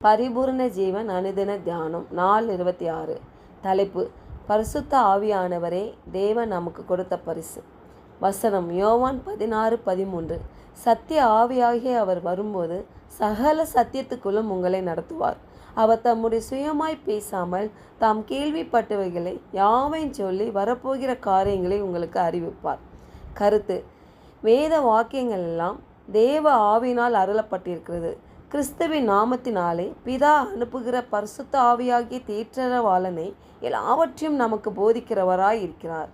பரிபூர்ண ஜீவன் அனுதின தியானம் நாள் 26. தலைப்பு: பரிசுத்த ஆவியானவரே தேவன் நமக்கு கொடுத்த பரிசு. வசனம்: யோவான் 16:13. சத்திய ஆவியாகிய அவர் வரும்போது சகல சத்தியத்துக்குள்ளும் உங்களை நடத்துவார். அவர் தம்முடைய சுயமாய் பேசாமல் தாம் கேள்விப்பட்டவைகளை யாவையும் சொல்லி வரப்போகிற காரியங்களை உங்களுக்கு அறிவிப்பார். கருத்து: வேத வாக்கியங்கள் எல்லாம் தேவ ஆவியினால் அருளப்பட்டிருக்கிறது. கிறிஸ்துவின் நாமத்தினாலே பிதா அனுப்புகிற பரிசுத்த ஆவியாகிய தேற்றரவாளனை எல்லாவற்றையும் நமக்கு போதிக்கிறவராய் இருக்கிறார்.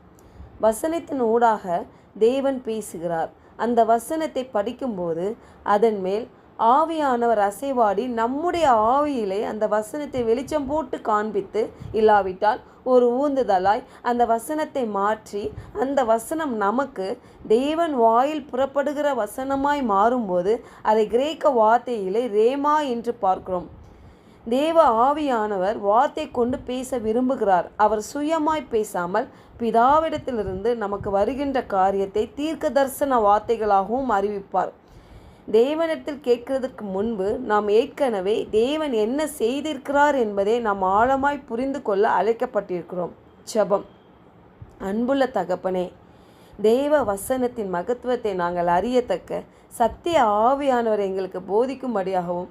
வசனத்தின் ஊடாக தேவன் பேசுகிறார். அந்த வசனத்தை படிக்கும்போது அதன் மேல் ஆவியானவர் அசைவாடி நம்முடைய ஆவியிலே அந்த வசனத்தை வெளிச்சம் போட்டு காண்பித்து, இல்லாவிட்டால் ஒரு ஊந்துதலாய் அந்த வசனத்தை மாற்றி அந்த வசனம் நமக்கு தேவன் வாயில் புறப்படுகிற வசனமாய் மாறும்போது அதை கிரேக்க வார்த்தையிலே ரேமா என்று பார்க்கிறோம். தேவ ஆவியானவர் வார்த்தை கொண்டு பேச விரும்புகிறார். அவர் சுயமாய் பேசாமல் பிதாவிடத்திலிருந்து நமக்கு வருகின்ற காரியத்தை தீர்க்க தரிசன வார்த்தைகளாகவும் அறிவிப்பார். தேவனிடத்தில் கேட்கிறதுக்கு முன்பு நாம் ஏற்கனவே தேவன் என்ன செய்திருக்கிறார் என்பதை நாம் ஆழமாய் புரிந்து கொள்ள அழைக்கப்பட்டிருக்கிறோம். ஜெபம். அன்புள்ள தகப்பனே, தேவ வசனத்தின் மகத்துவத்தை நாங்கள் அறியத்தக்க சத்திய ஆவியானவர் எங்களுக்கு போதிக்கும்படியாகவும்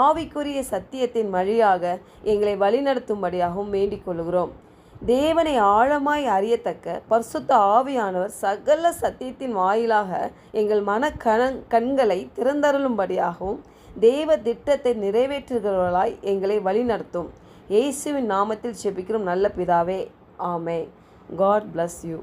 ஆவிக்குரிய சத்தியத்தின் வழியாக எங்களை வழிநடத்தும்படியாகவும் வேண்டிக் கொள்கிறோம். தேவனை ஆழமாய் அறியத்தக்க பரிசுத்த ஆவியானவர் சகல சத்தியத்தின் வாயிலாக எங்கள் கண்களை திறந்தருளும்படியாகவும் தேவ திட்டத்தை நிறைவேற்றுகிறவர்களாய் எங்களை வழிநடத்தும். இயேசுவின் நாமத்தில் ஜெபிக்கிறோம் நல்ல பிதாவே, ஆமென். God bless you.